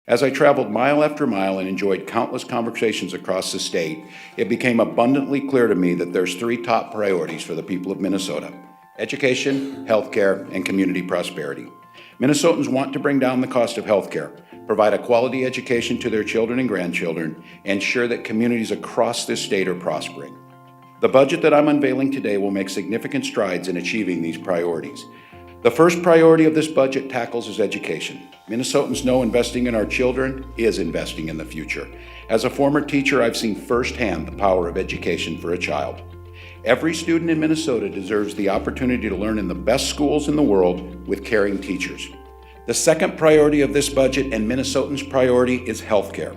As I traveled mile after mile and enjoyed countless conversations across the state, it became abundantly clear to me that there's three top priorities for the people of Minnesota: education, healthcare, and community prosperity. Minnesotans want to bring down the cost of healthcare, provide a quality education to their children and grandchildren, and ensure that communities across this state are prospering. The budget that I'm unveiling today will make significant strides in achieving these priorities. The first priority of this budget tackles is education. Minnesotans know investing in our children is investing in the future. As a former teacher, I've seen firsthand the power of education for a child. Every student in Minnesota deserves the opportunity to learn in the best schools in the world with caring teachers. The second priority of this budget, and Minnesotans' priority, is healthcare.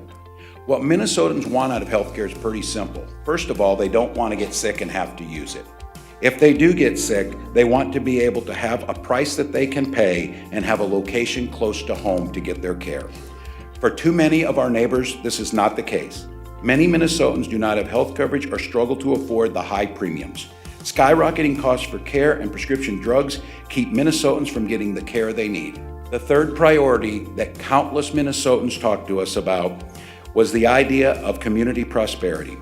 What Minnesotans want out of healthcare is pretty simple. First of all, they don't want to get sick and have to use it. If they do get sick, they want to be able to have a price that they can pay and have a location close to home to get their care. For too many of our neighbors, this is not the case. Many Minnesotans do not have health coverage or struggle to afford the high premiums. Skyrocketing costs for care and prescription drugs keep Minnesotans from getting the care they need. The third priority that countless Minnesotans talked to us about was the idea of community prosperity.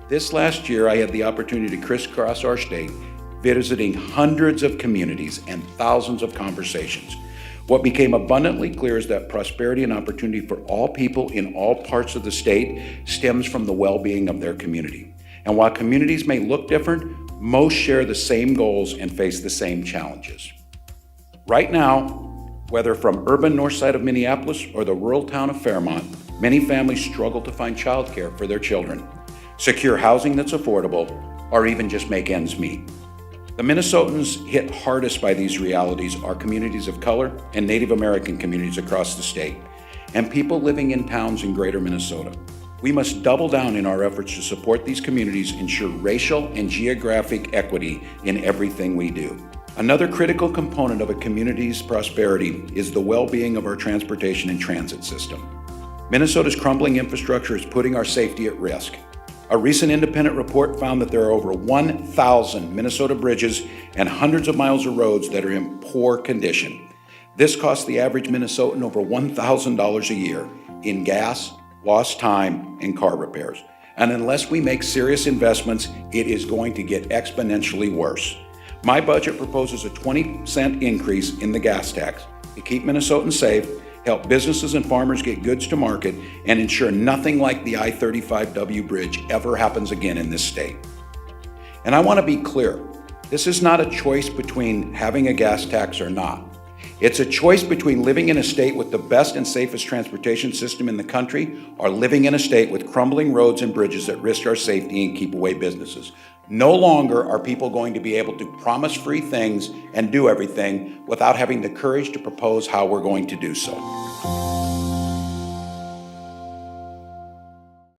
This last year, I had the opportunity to crisscross our state, visiting hundreds of communities and thousands of conversations. What became abundantly clear is that prosperity and opportunity for all people in all parts of the state stems from the well-being of their community. And while communities may look different, most share the same goals and face the same challenges. Right now, whether from urban north side of Minneapolis or the rural town of Fairmont, many families struggle to find childcare for their children, secure housing that's affordable, or even just make ends meet. The Minnesotans hit hardest by these realities are communities of color and Native American communities across the state, and people living in towns in greater Minnesota. We must double down in our efforts to support these communities, ensure racial and geographic equity in everything we do. Another critical component of a community's prosperity is the well-being of our transportation and transit system. Minnesota's crumbling infrastructure is putting our safety at risk. A recent independent report found that there are over 1,000 Minnesota bridges and hundreds of miles of roads that are in poor condition. This costs the average Minnesotan over $1,000 a year in gas, lost time, and car repairs. And unless we make serious investments, it is going to get exponentially worse. My budget proposes a 20-cent increase in the gas tax to keep Minnesotans safe, help businesses and farmers get goods to market, and ensure nothing like the I-35W bridge ever happens again in this state. And I want to be clear, this is not a choice between having a gas tax or not. It's a choice between living in a state with the best and safest transportation system in the country or living in a state with crumbling roads and bridges that risk our safety and keep away businesses. No longer are people going to be able to promise free things and do everything without having the courage to propose how we're going to do so.